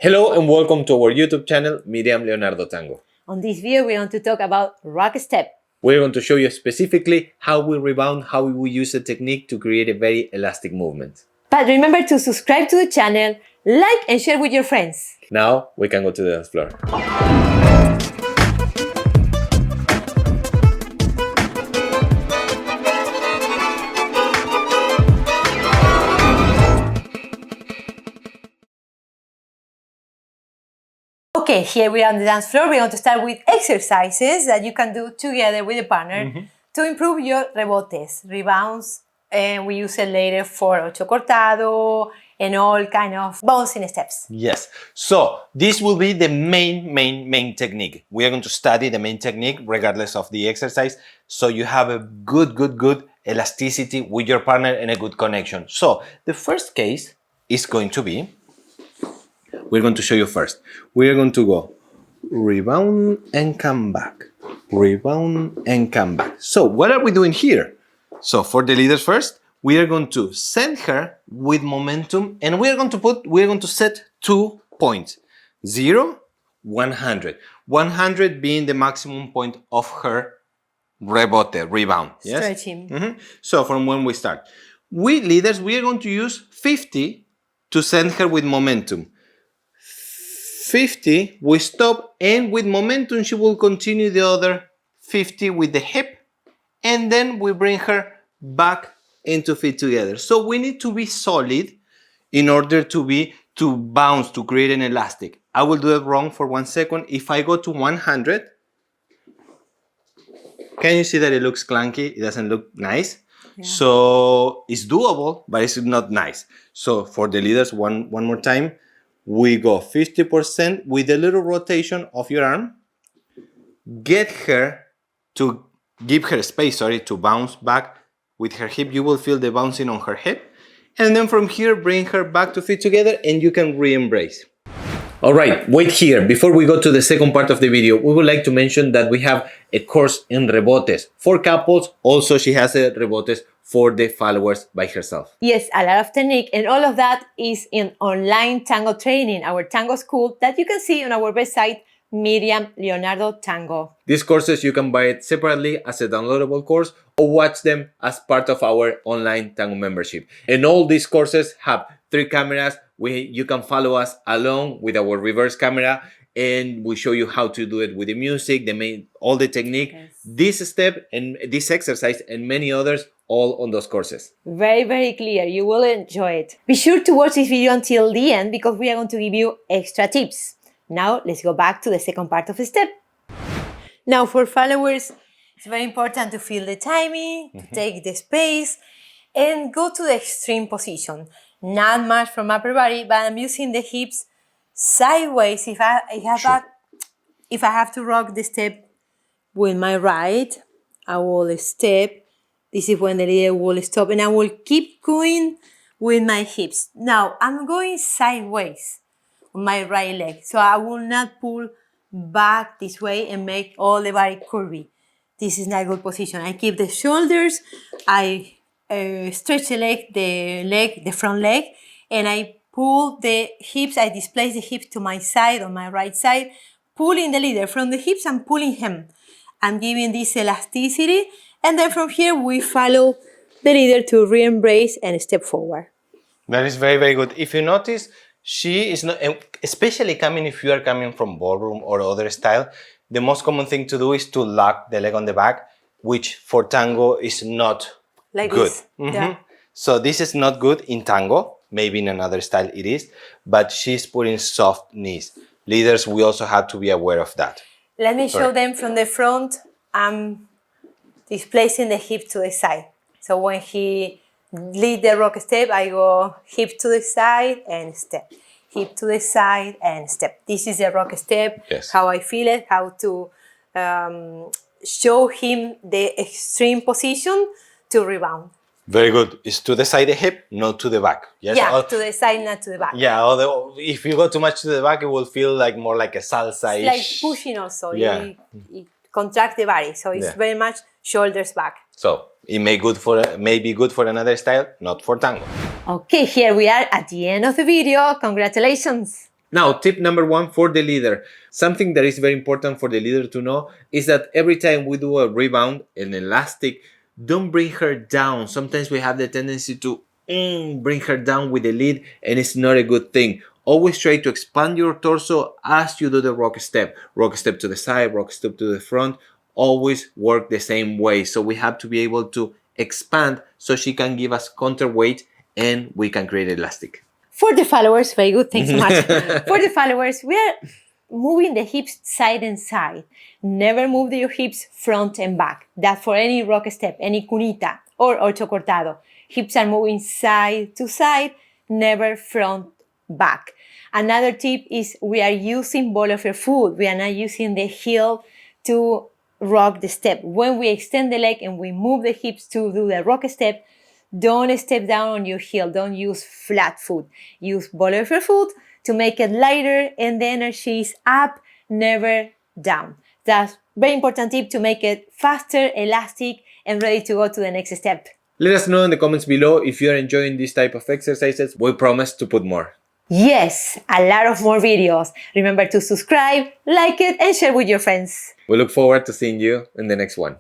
Hello and welcome to our YouTube channel, Miriam, Leonardo, Tango. On this video, we're going to talk about rock step. We're going to show you specifically how we rebound, how we use a technique to create a very elastic movement. But remember to subscribe to the channel, like and share with your friends. Now we can go to the dance floor. Okay, here we are on the dance floor. We're going to start with exercises that you can do together with a partner to improve your rebotes, rebounds, and we use it later for ocho cortado and all kind of bouncing steps. Yes, so this will be the main technique. We are going to study the main technique regardless of the exercise, so you have a good elasticity with your partner and a good connection. So the first case is going to be, we're going to show you first. We are going to go rebound and come back, rebound and come back. So what are we doing here? So for the leaders first, we are going to send her with momentum and we're going to set 2 points, 0, 100. 100 being the maximum point of her rebote, rebound. Yes? Stretching. So from when we start, we leaders, we are going to use 50 to send her with momentum. 50, we stop, and with momentum, she will continue the other 50 with the hip, and then we bring her back into feet together. So we need to be solid in order to bounce, to create an elastic. I will do it wrong for 1 second. If I go to 100, can you see that it looks clunky? It doesn't look nice. Yeah. So it's doable, but it's not nice. So for the leaders, one more time. We go 50% with a little rotation of your arm. Give her space, to bounce back with her hip. You will feel the bouncing on her hip. And then from here, bring her back to feet together and you can re-embrace. All right, wait here. Before we go to the second part of the video, we would like to mention that we have a course in Rebotes for couples. Also, she has a Rebotes for the followers by herself. Yes, a lot of technique, and all of that is in online tango training, our tango school that you can see on our website, Miriam, Leonardo, Tango. These courses, you can buy it separately as a downloadable course or watch them as part of our online tango membership. And all these courses have 3 cameras. You can follow us along with our reverse camera, and we show you how to do it with the music, all the technique, this step and this exercise and many others, all on those courses. Very clear. You will enjoy it. Be sure to watch this video until the end because we are going to give you extra tips. Now let's go back to the second part of the step. Now for followers, it's very important to feel the timing, to take the space and go to the extreme position. Not much from upper body, but I'm using the hips sideways. If I have to rock the step with my right, I will step. This is when the leader will stop, and I will keep going with my hips. Now I'm going sideways on my right leg, so I will not pull back this way and make all the body curvy. This is not a good position. I keep the shoulders, I stretch the front leg, and I pull the hips, I displace the hips to my side, on my right side, pulling the leader from the hips and pulling him. I'm giving this elasticity, and then from here we follow the leader to re-embrace and step forward. That is very good. If you notice, she is not, especially if you are coming from ballroom or other style, the most common thing to do is to lock the leg on the back, which for tango is not like good. This. Yeah. So this is not good in tango. Maybe in another style it is, but she's putting soft knees. Leaders, we also have to be aware of that. Let me show them from the front. I'm displacing the hip to the side. So when he lead the rock step, I go hip to the side and step. Hip to the side and step. This is a rock step, how I feel it, how to show him the extreme position to rebound. Very good. It's to the side of the hip, not to the back. Yes? Yeah, to the side, not to the back. Yeah, although if you go too much to the back, it will feel more like a salsa-ish. It's like pushing also. Yeah. It contracts the body, so it's very much shoulders back. So it may be good for another style, not for tango. Okay, here we are at the end of the video. Congratulations! Now, tip number 1 for the leader. Something that is very important for the leader to know is that every time we do a rebound, an elastic, don't bring her down. Sometimes we have the tendency to bring her down with the lead, and it's not a good thing. Always try to expand your torso as you do the rock step. Rock step to the side, rock step to the front. Always work the same way. So we have to be able to expand so she can give us counterweight and we can create elastic. For the followers, very good, thanks so much. For the followers, we are moving the hips side and side. Never move your hips front and back. That for any rock step, any cunita or ocho cortado. Hips are moving side to side, never front, back. Another tip is we are using ball of your foot. We are not using the heel to rock the step. When we extend the leg and we move the hips to do the rock step, don't step down on your heel. Don't use flat foot. Use ball of your foot to make it lighter and the energy is up, never down. That's very important tip to make it faster, elastic, and ready to go to the next step. Let us know in the comments below if you are enjoying this type of exercises. We promise to put more. Yes, a lot of more videos. Remember to subscribe, like it, and share with your friends. We look forward to seeing you in the next one.